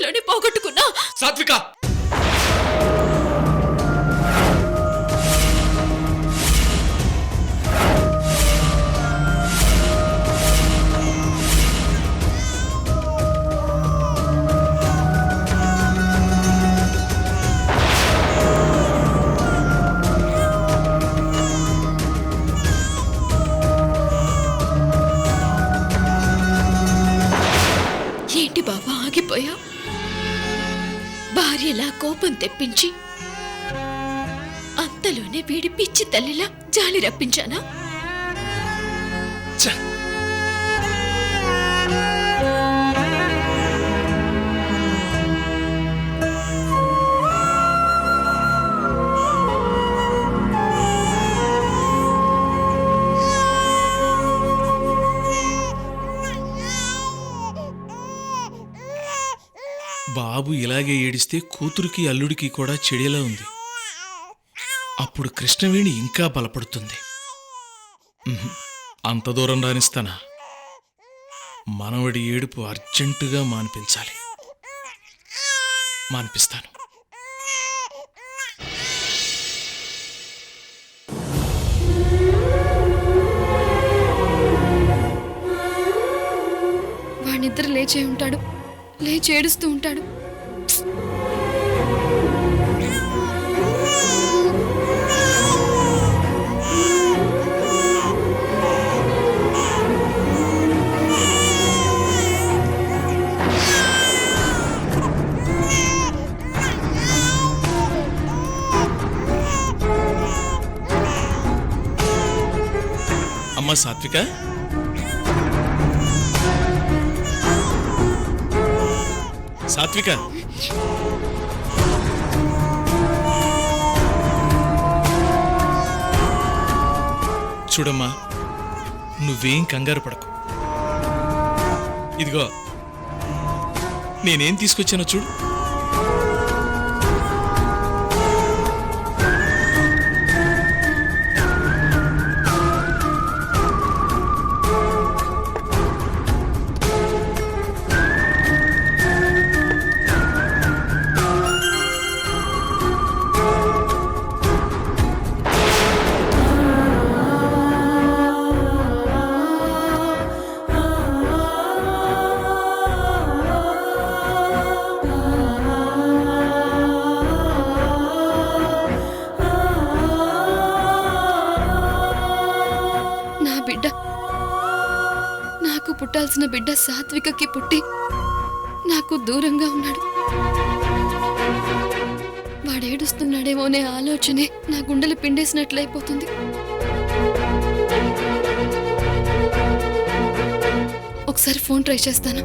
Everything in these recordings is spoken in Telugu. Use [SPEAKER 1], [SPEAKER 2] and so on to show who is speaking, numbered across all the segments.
[SPEAKER 1] అంతలోనే పోగొట్టుకున్నా.
[SPEAKER 2] సాత్విక,
[SPEAKER 1] ఏంటి బాబా ఆగిపోయా? భార్యలా కోపం తెప్పించి అంతలోనే వీడి పిచ్చి తల్లిలా జాలి రప్పించానా?
[SPEAKER 2] ఛ! బాబు ఇలాగే ఏడిస్తే కూతురికి అల్లుడికి కూడా చెడేలా ఉంది. అప్పుడు కృష్ణవేణి ఇంకా బలపడుతుంది. అంత దూరం రానిస్తానా? మనవడి ఏడుపు అర్జెంటుగా మాన్పించాలి. మాన్పిస్తాను.
[SPEAKER 1] వాడినిద్ర లేచే ఉంటాడు, లేచి ఏడుస్తూ ఉంటాడు.
[SPEAKER 2] అమ్మా సాత్విక, సాత్విక, చూడమ్మా, నువ్వేం కంగారు పడకు. ఇదిగో నేనేం తీసుకొచ్చానో చూడు.
[SPEAKER 1] నాకు పుట్టాల్సిన బిడ్డ సాత్వికకి పుట్టి నాకు దూరంగా ఉన్నాడు. వాడేడుస్తున్నాడేమోనే ఆలోచనే నా గుండెలు పిండేసినట్లయిపోతుంది. ఒకసారి ఫోన్ ట్రై చేస్తాను.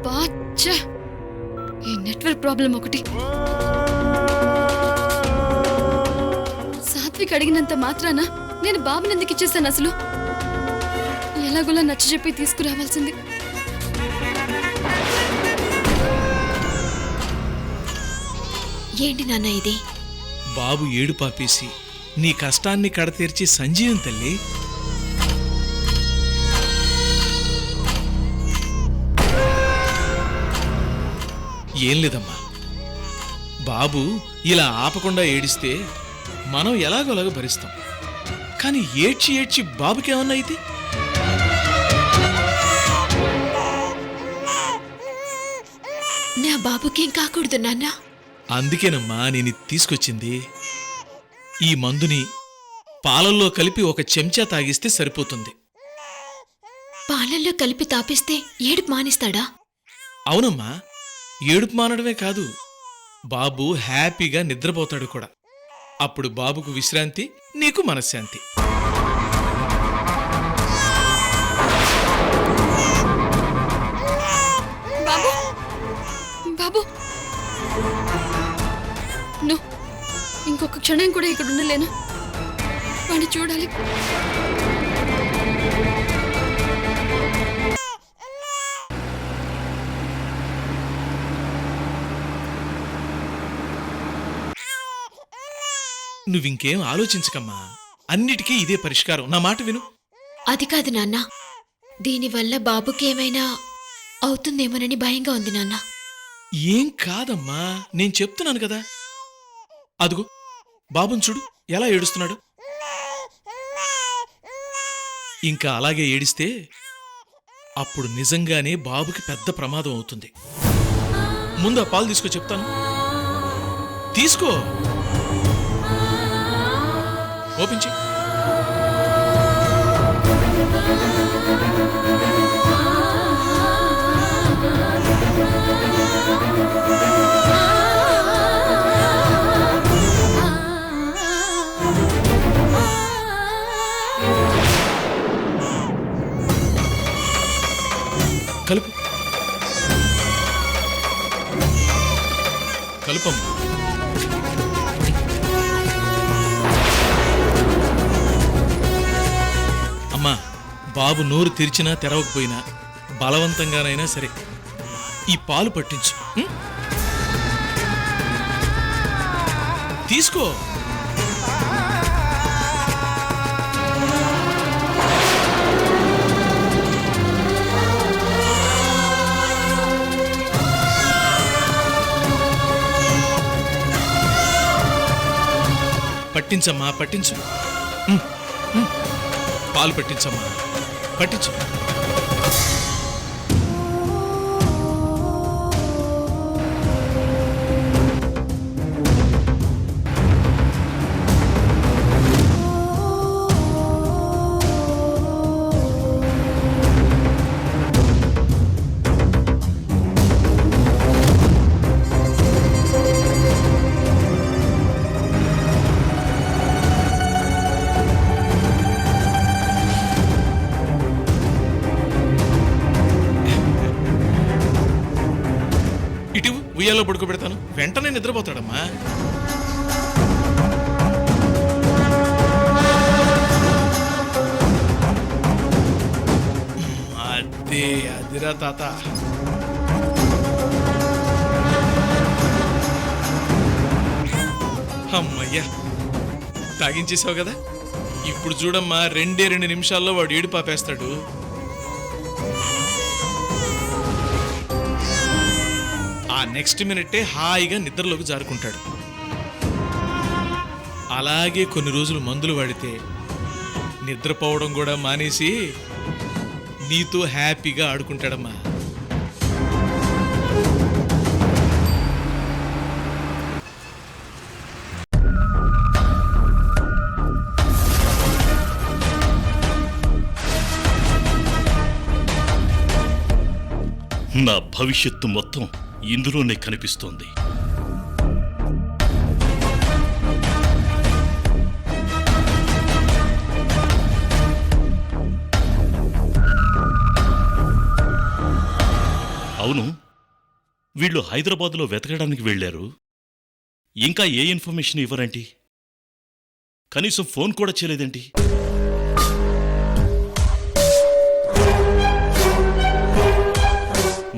[SPEAKER 1] బాచ్చా, ఈ నెట్వర్క్ ప్రాబ్లం ఒకటి. అడిగినంత మాత్రాన నేను బాబుని ఎందుకు ఇచ్చేసాను? అసలు ఎలాగోలా నచ్చ చెప్పి తీసుకురావాల్సింది. ఏంటి నాన్న ఇది?
[SPEAKER 2] బాబు ఏడు పాపేసి నీ కష్టాన్ని కడతీర్చి సంజీవం తల్లి. ఏం లేదమ్మా, బాబు ఇలా ఆపకుండా ఏడిస్తే మనం ఎలాగోలాగ భరిస్తాం. కానీ ఏడ్చి ఏడ్చి బాబుకేమన్నా అయితే
[SPEAKER 1] నా బాబుకేం కాకూడదు నాన్న.
[SPEAKER 2] అందుకేనమ్మా నేను తీసుకొచ్చింది. ఈ మందుని పాలల్లో కలిపి ఒక చెంచా తాగిస్తే సరిపోతుంది.
[SPEAKER 1] పాలల్లో కలిపి తాపిస్తే ఏడుపు మానేస్తాడా?
[SPEAKER 2] అవునమ్మా, ఏడుపు మానడమే కాదు, బాబు హ్యాపీగా నిద్రపోతాడు కూడా. అప్పుడు బాబుకు విశ్రాంతి, నీకు మనశ్శాంతి.
[SPEAKER 1] బాబు, బాబు, ఇంకొక క్షణం కూడా ఇక్కడ ఉండలేను. వాడిని చూడాలి.
[SPEAKER 2] నువ్వింకేం ఆలోచించకమ్మా, అన్నిటికీ ఇదే పరిష్కారం. నా మాట విను.
[SPEAKER 1] అది కాదు నాన్న,
[SPEAKER 3] దీనివల్ల బాబుకి ఏమైనా అవుతుందేమోనని భయంగా ఉంది నాన్న.
[SPEAKER 2] ఏం కాదమ్మా, నేను చెప్తున్నాను కదా. అదుగో బాబుని చూడు ఎలా ఏడుస్తున్నాడు. ఇంకా అలాగే ఏడిస్తే అప్పుడు నిజంగానే బాబుకి పెద్ద ప్రమాదం అవుతుంది. ముందు ఆ పాలు తీసుకో, చెప్తాను. తీసుకో, ఓపించి. కలుపు, కలుపమ్మా. అమ్మా, బాబు నోరు తెరిచినా తెరవకపోయినా బలవంతంగానైనా సరే ఈ పాలు పట్టించు. ఉం? తీసుకో. పట్టించమ్మా, పట్టించు. పాలు పట్టించమ్మా, పట్టించు. ఇటు ఉయ్యాలో పడుకోబెడతాను, వెంటనే నిద్రపోతాడమ్మా. అదే అదిరా తాత. అమ్మయ్యా, తాగించేసావు కదా. ఇప్పుడు చూడమ్మా, 2 నిమిషాల్లో వాడు ఏడు పాపేస్తాడు. ఆ నెక్స్ట్ మినిట్టే హాయిగా నిద్రలోకి జారుకుంటాడు. అలాగే కొన్ని రోజులు మందులు వాడితే నిద్రపోవడం కూడా మానేసి నీతో హ్యాపీగా ఆడుకుంటాడమ్మా.
[SPEAKER 4] నా భవిష్యత్తు మొత్తం ఇందులోనే కనిపిస్తోంది. అవును, వీళ్ళు హైదరాబాదులో వెతకడానికి వెళ్ళారు. ఇంకా ఏ ఇన్ఫర్మేషన్ ఇవ్వరేంటి? కనీసం ఫోన్ కూడా చేయలేదేంటి?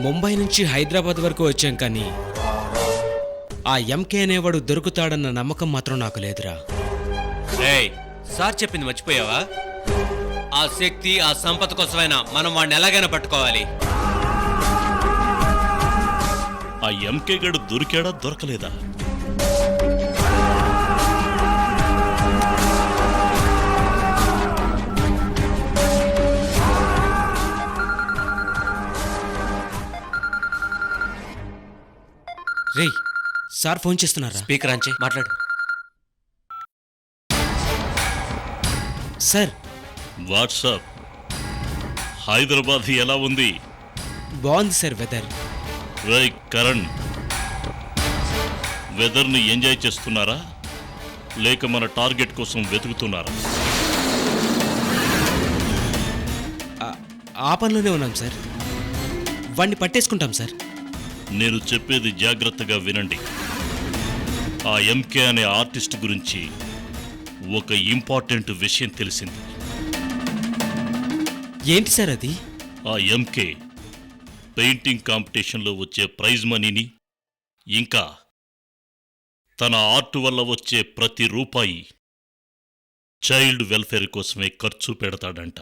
[SPEAKER 5] ముంబై నుంచి హైదరాబాద్ వరకు వచ్చాం, కానీ ఆ ఎంకే అనేవాడు దొరుకుతాడన్న నమ్మకం మాత్రం నాకు లేదురా.
[SPEAKER 6] రేయ్, సార్ చెప్పింది మర్చిపోయావా? ఆ శక్తి, ఆ సంపద కోసమైనా మనం వాడిని ఎలాగైనా పట్టుకోవాలి.
[SPEAKER 4] ఆ ఎంకే గడు దొరికాడా దొరకలేదా?
[SPEAKER 5] రేయ్, సార్ ఫోన్ చేస్తున్నారా?
[SPEAKER 6] స్పీకర్ అంచే మాట్లాడు.
[SPEAKER 5] Sir,
[SPEAKER 4] WhatsApp. హైదరాబాద్ ఎలా ఉంది?
[SPEAKER 5] బాగుంది సార్ వెదర్.
[SPEAKER 4] రై కరణ్, వెదర్ని ఎంజాయ్ చేస్తున్నారా లేక మన టార్గెట్ కోసం వెతుకుతున్నారా?
[SPEAKER 5] ఆ పనిలోనే ఉన్నాం సార్. వాడిని పట్టేసుకుంటాం సార్.
[SPEAKER 4] నేను చెప్పేది జాగ్రత్తగా వినండి. ఆ ఎంకే అనే ఆర్టిస్ట్ గురించి ఒక ఇంపార్టెంట్ విషయం తెలిసింది.
[SPEAKER 5] ఏంటి సార్ అది?
[SPEAKER 4] ఆ ఎంకే పెయింటింగ్ కాంపిటీషన్లో వచ్చే ప్రైజ్ మనీని, ఇంకా తన ఆర్ట్ వల్ల వచ్చే ప్రతి రూపాయి చైల్డ్ వెల్ఫేర్ కోసమే ఖర్చు పెడతాడంట.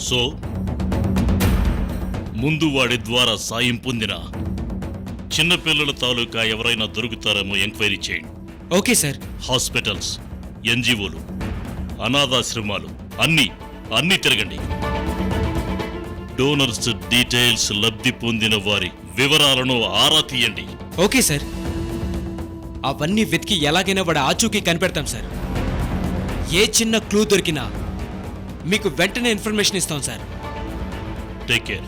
[SPEAKER 4] సో ముందు వాడి ద్వారా సాయం పొందిన చిన్నపిల్లల తాలూకా ఎవరైనా దొరుకుతారేమో ఎంక్వైరీ చేయండి.
[SPEAKER 5] Okay sir.
[SPEAKER 4] హాస్పిటల్స్, ఎన్జిఓలు, అనాథాశ్రమాలు అన్నీ తిరగండి. డోనర్స్ డీటెయిల్స్, లబ్ధి పొందిన వారి వివరాలను ఆరా తీయండి.
[SPEAKER 5] Okay sir. అవన్నీ వెతికి ఎలాగైనా వాడి ఆచూకీ కనిపెడతాం సార్. ఏ చిన్న క్లూ దొరికినా మీకు వెంటనే ఇన్ఫర్మేషన్ ఇస్తాం సార్.
[SPEAKER 4] Take care.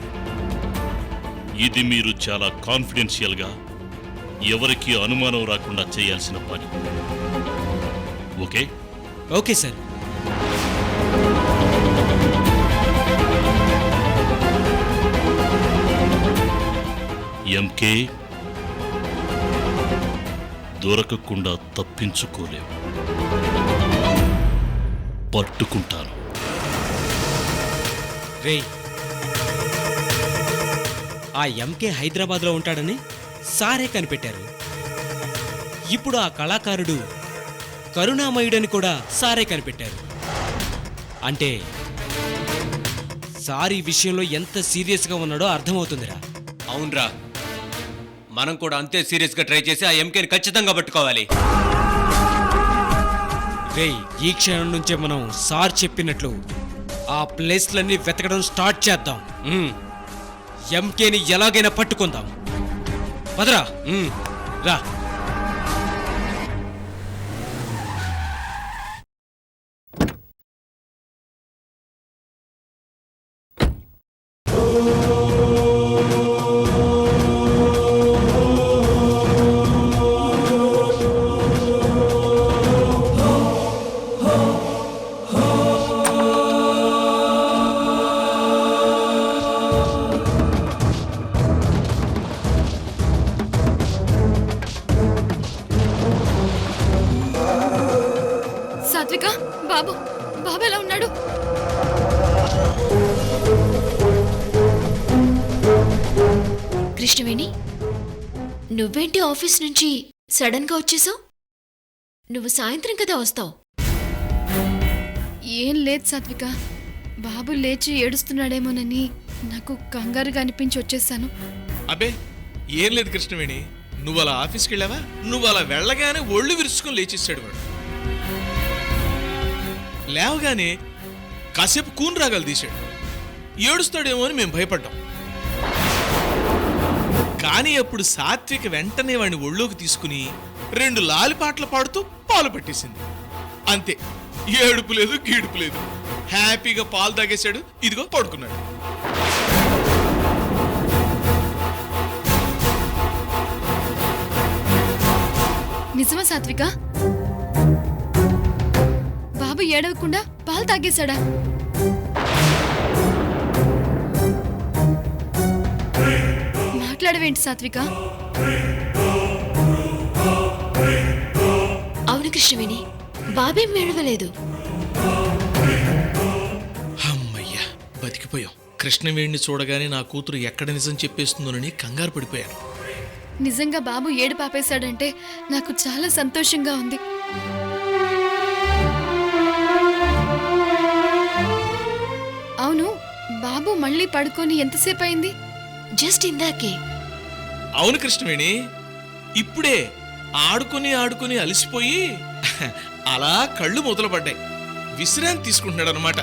[SPEAKER 4] ఇది మీరు చాలా కాన్ఫిడెన్షియల్గా ఎవరికీ అనుమానం రాకుండా చేయాల్సిన పని. ఓకే?
[SPEAKER 5] Okay sir.
[SPEAKER 4] ఎంకే, దొరకకుండా తప్పించుకోలేవు. పట్టుకుంటాను.
[SPEAKER 5] రేయ్, ఆ ఎంకే హైదరాబాద్లో ఉంటాడని సారే కనిపెట్టారు. ఇప్పుడు ఆ కళాకారుడు కరుణామయుడని కూడా సారే కనిపెట్టారు. అంటే సార్ ఈ విషయంలో ఎంత సీరియస్గా ఉన్నాడో అర్థమవుతుందిరా.
[SPEAKER 6] అవునరా, మనం కూడా అంతే సీరియస్గా ట్రై చేసి ఆ ఎంకేని ఖచ్చితంగా పట్టుకోవాలి.
[SPEAKER 5] రేయ్, ఈ క్షణం నుంచే మనం సార్ చెప్పినట్లు ఆ ప్లేస్లన్నీ వెతకడం స్టార్ట్ చేద్దాం. ఎంకేని ఎలాగైనా పట్టుకుందాం. పదరా. రా.
[SPEAKER 1] సాత్విక, బాబు ఎలా ఉన్నాడు?
[SPEAKER 3] కృష్ణవేణి, నువ్వేంటి ఆఫీస్ నుంచి సడన్ గా వచ్చేసావు? నువ్వు సాయంత్రం కదా వస్తావు.
[SPEAKER 1] ఏం లేదు సాత్విక, బాబు లేచి ఏడుస్తున్నాడేమోనని నాకు కంగారుగా అనిపించి వచ్చేసాను.
[SPEAKER 2] అబ్బే ఏం లేదు కృష్ణవేణి, నువ్వు అలా ఆఫీస్కి వెళ్ళావా? నువ్వు అలా వెళ్ళగానే ఒళ్ళు విరుచుకొని లేచేసాడు వాడు. లేవగానే కాసేపు కూని రాగాలు తీశాడు. ఏడుస్తాడేమో అని మేము భయపడ్డాం. కానీ అప్పుడు సాత్విక వెంటనే వాడిని ఒళ్ళోకి తీసుకుని 2 లాలిపాటలు పాడుతూ పాలు పట్టేసింది. అంతే, ఏడుపు లేదు గీడుపు లేదు. హ్యాపీగా పాలు తాగేశాడు. ఇదిగో పడుకున్నాడు.
[SPEAKER 1] నిజమా సాత్విక? బాబు ఏడవకుండా పాలు తాగేశాడా? మాట్లాడవేంటి సాత్విక?
[SPEAKER 3] అవును కృష్ణవేణి, బాబేం ఏడవలేదు.
[SPEAKER 2] అమ్మయ్యా, బతికిపోయాం. కృష్ణవేణిని చూడగానే నా కూతురు ఎక్కడ నిజం చెప్పేస్తుందోనని కంగారు పడిపోయాను.
[SPEAKER 1] నిజంగా బాబు ఏడు పాపేశాడంటే నాకు చాలా సంతోషంగా ఉంది. అవును, బాబు మళ్ళీ పడుకొని ఎంతసేపు అయింది?
[SPEAKER 3] జస్ట్ ఇందాకే.
[SPEAKER 2] అవును కృష్ణవేణి, ఇప్పుడే ఆడుకుని అలసిపోయి అలా కళ్ళు మొదలుపడ్డాయి. విశ్రాంతి తీసుకుంటున్నాడు అనమాట.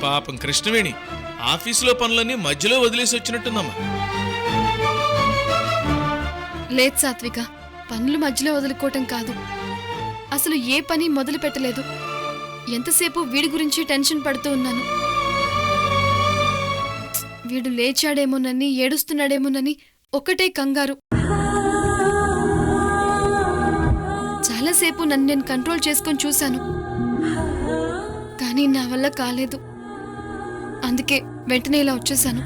[SPEAKER 2] పాపం కృష్ణవేణి ఆఫీసులో పనులన్నీ మధ్యలో వదిలేసి వచ్చినట్టుందమ్మా.
[SPEAKER 1] లేదు సాత్విక, పనులు మధ్యలో వదులుకోవటం కాదు, అసలు ఏ పని మొదలు పెట్టలేదు. ఎంతసేపు వీడి గురించి టెన్షన్ పడుతూ ఉన్నాను. వీడు లేచాడేమోనని, ఏడుస్తున్నాడేమోనని ఒకటే కంగారు. చాలాసేపు నన్ను నేను కంట్రోల్ చేసుకొని చూశాను, కానీ నా వల్ల కాలేదు. అందుకే వెంటనే ఇలా వచ్చేసాను.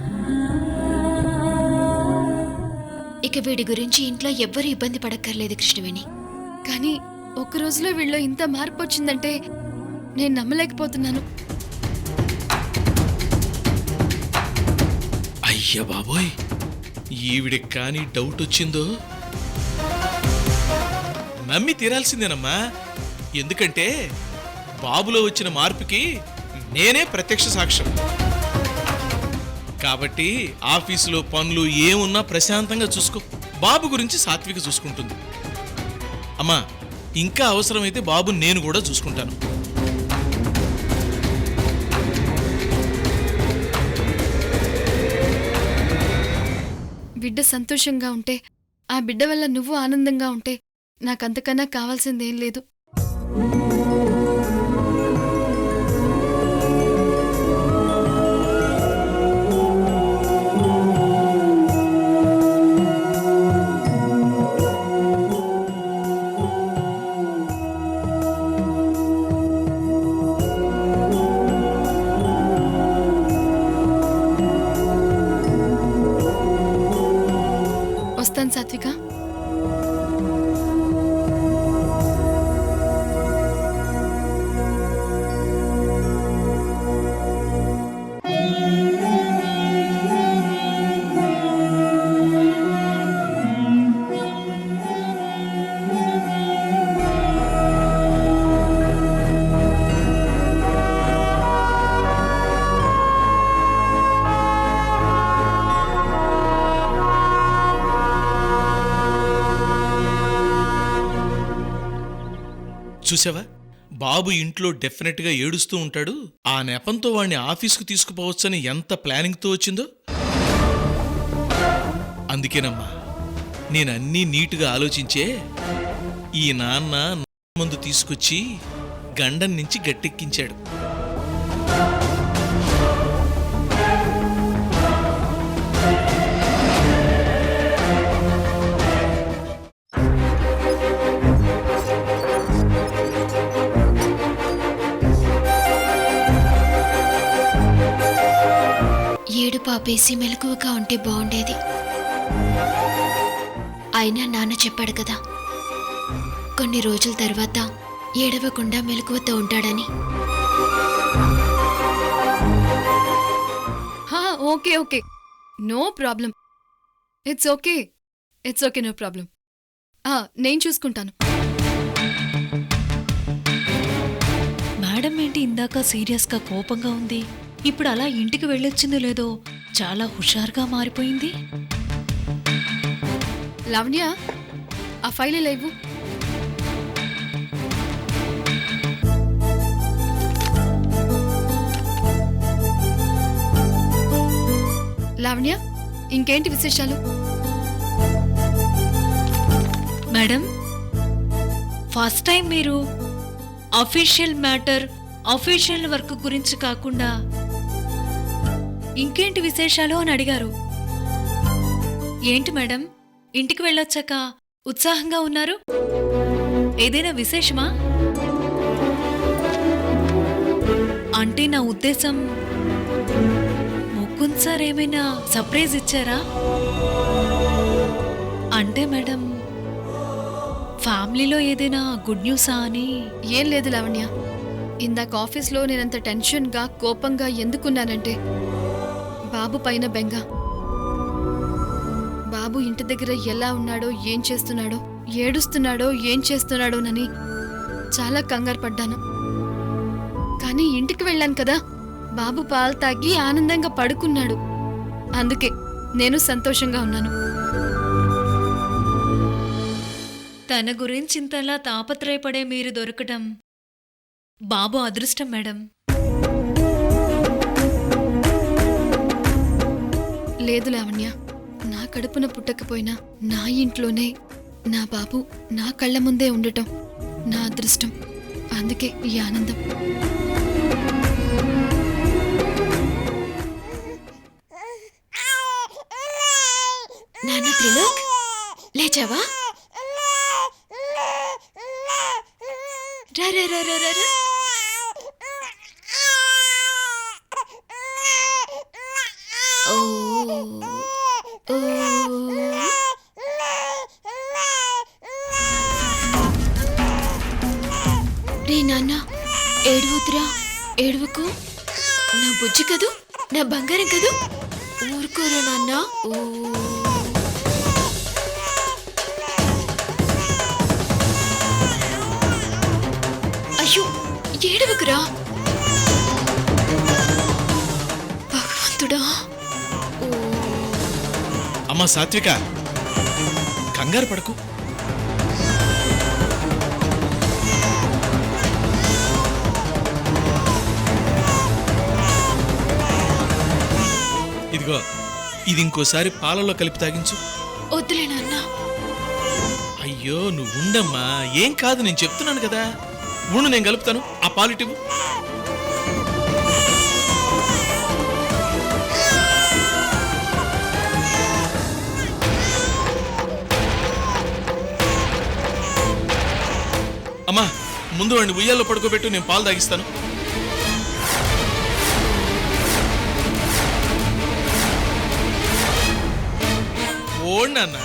[SPEAKER 3] ఇక వీడి గురించి ఇంట్లో ఎవ్వరూ ఇబ్బంది పడక్కర్లేదు కృష్ణవేణి.
[SPEAKER 1] కానీ ఒక రోజులో వీళ్ళలో ఇంత మార్పు వచ్చిందంటే నేను నమ్మలేకపోతున్నాను.
[SPEAKER 2] అయ్య బాబోయ్, ఈవిడికి కానీ డౌట్ వచ్చిందో నమ్మి తీరాల్సిందేనమ్మా. ఎందుకంటే బాబులో వచ్చిన మార్పుకి నేనే ప్రత్యక్ష సాక్ష్యం. కాబట్టి ఆఫీసులో పనులు ఏమున్నా ప్రశాంతంగా చూసుకో. బాబు గురించి సాత్విక చూసుకుంటుంది. అమ్మా, ఇంకా అవసరమైతే బాబు నేను కూడా చూసుకుంటాను.
[SPEAKER 1] బిడ్డ సంతోషంగా ఉంటే, ఆ బిడ్డ వల్ల నువ్వు ఆనందంగా ఉంటే నాకంతకన్నా కావాల్సిందేం లేదు. వస్తాను సాత్విక.
[SPEAKER 2] చూసావా, బాబు ఇంట్లో డెఫినెట్గా ఏడుస్తూ ఉంటాడు. ఆ నెపంతో వాడిని ఆఫీస్కు తీసుకుపోవచ్చని ఎంత ప్లానింగ్తో వచ్చిందో. అందుకేనమ్మా నేనన్నీ నీటుగా ఆలోచించే ఈ నాన్న మందు తీసుకొచ్చి గండం నుంచి గట్టెక్కించాడు.
[SPEAKER 3] ఏడు పాపేసి మెలకువగా ఉంటే బాగుండేది. అయినా నాన్న చెప్పాడు కదా, కొన్ని రోజుల తర్వాత ఏడవకుండా మెలకువతో ఉంటాడని.
[SPEAKER 1] Okay okay, no problem. It's okay, it's okay, no problem. నేను చూసుకుంటాను.
[SPEAKER 7] మేడం ఏంటి ఇందాక సీరియస్గా కోపంగా ఉంది, ఇప్పుడు అలా ఇంటికి వెళ్ళొచ్చిందో లేదో చాలా హుషారుగా మారిపోయింది.
[SPEAKER 1] లావణ్య, ఆ ఫైల్ లేవు. లావణ్య, ఇంకేంటి విశేషాలు?
[SPEAKER 7] మేడం, ఫస్ట్ టైం మీరు అఫీషియల్ మ్యాటర్, అఫీషియల్ వర్క్ గురించి కాకుండా ఇంకేంటి విశేషాలు అని అడిగారు. ఏంటి మేడం, ఇంటికి వెళ్ళొచ్చాక ఉత్సాహంగా ఉన్నారు? ఏదైనా విశేషమా? అంటే నా ఉద్దేశం, ముకుంద్ సార్ ఏమైనా సర్ప్రైజ్ ఇచ్చారా? అంటే మేడం, ఫ్యామిలీలో ఏదైనా గుడ్ న్యూసా అని.
[SPEAKER 1] ఏం లేదు లావణ్య, ఇందాక ఆఫీస్లో నేనంత టెన్షన్గా కోపంగా ఎందుకున్నానంటే బాబు పైన బెంగ. బాబు ఇంటి దగ్గర ఎలా ఉన్నాడో, ఏం చేస్తున్నాడో, ఏడుస్తున్నాడో, ఏం చేస్తున్నాడోనని చాలా కంగారు పడ్డాను. కానీ ఇంటికి వెళ్ళాను కదా, బాబు పాలు తాగి ఆనందంగా పడుకున్నాడు. అందుకే నేను సంతోషంగా ఉన్నాను.
[SPEAKER 7] తన గురించి ఇంతలా తాపత్రయపడే మీరు దొరకటం బాబు అదృష్టం మేడం.
[SPEAKER 1] లేదు లావణ్య, నా కడుపున పుట్టకపోయినా నా ఇంట్లోనే నా బాబు నా కళ్ళ ముందే ఉండటం నా అదృష్టం. అందుకే ఈ ఆనందం.
[SPEAKER 3] నాన్న త్రిలోక్, లేచావా? రా రా రా రా రా రా. ఓ ఓ. రే నాన్న, ఏడువుతురా, ఏడువుకు. నా బుజ్జి కదూ, నా బంగారం కదూ, ఊరుకోరా నాన్న. ఓ అయ్యో, ఏడవకురా. భగవంతుడా.
[SPEAKER 2] అమ్మా సాత్విక, కంగారు పడకు. ఇదిగో, ఇది ఇంకోసారి పాలలో కలిపి తాగించు.
[SPEAKER 3] వద్దులే నాన్న.
[SPEAKER 2] అయ్యో నువ్వు ఉండమ్మా, ఏం కాదు, నేను చెప్తున్నాను కదా. ఉండు, నేను కలుపుతాను. ఆ పాలిటివు. అమ్మా, ముందు వాడిని ఉయ్యాల్లో పడుకోబెట్టు, నేను పాలు తాగిస్తాను. ఓడినన్నా,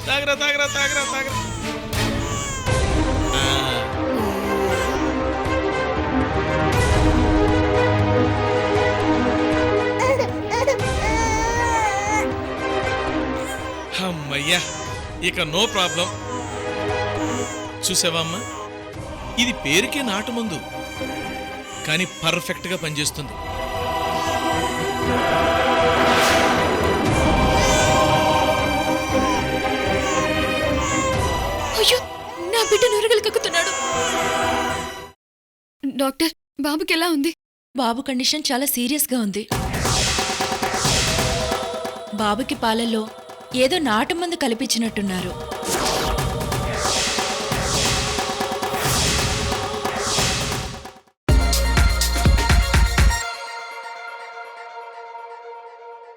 [SPEAKER 2] తాగరా తాగరా తాగరా తాగరా. అమ్మయ్యా, ఇక నో ప్రాబ్లం. చూసావా అమ్మా, ఇది పేరుకే నాటు మందు, కానీ పర్ఫెక్ట్గా పనిచేస్తుంది.
[SPEAKER 3] అయ్యో, నా బిడ్డ నురగలు కక్కుతున్నాడు.
[SPEAKER 1] డాక్టర్, బాబుకి ఎలా ఉంది?
[SPEAKER 7] బాబు కండిషన్ చాలా సీరియస్గా ఉంది. బాబుకి పాలల్లో ఏదో నాటు మందు కలిపించినట్టున్నారు.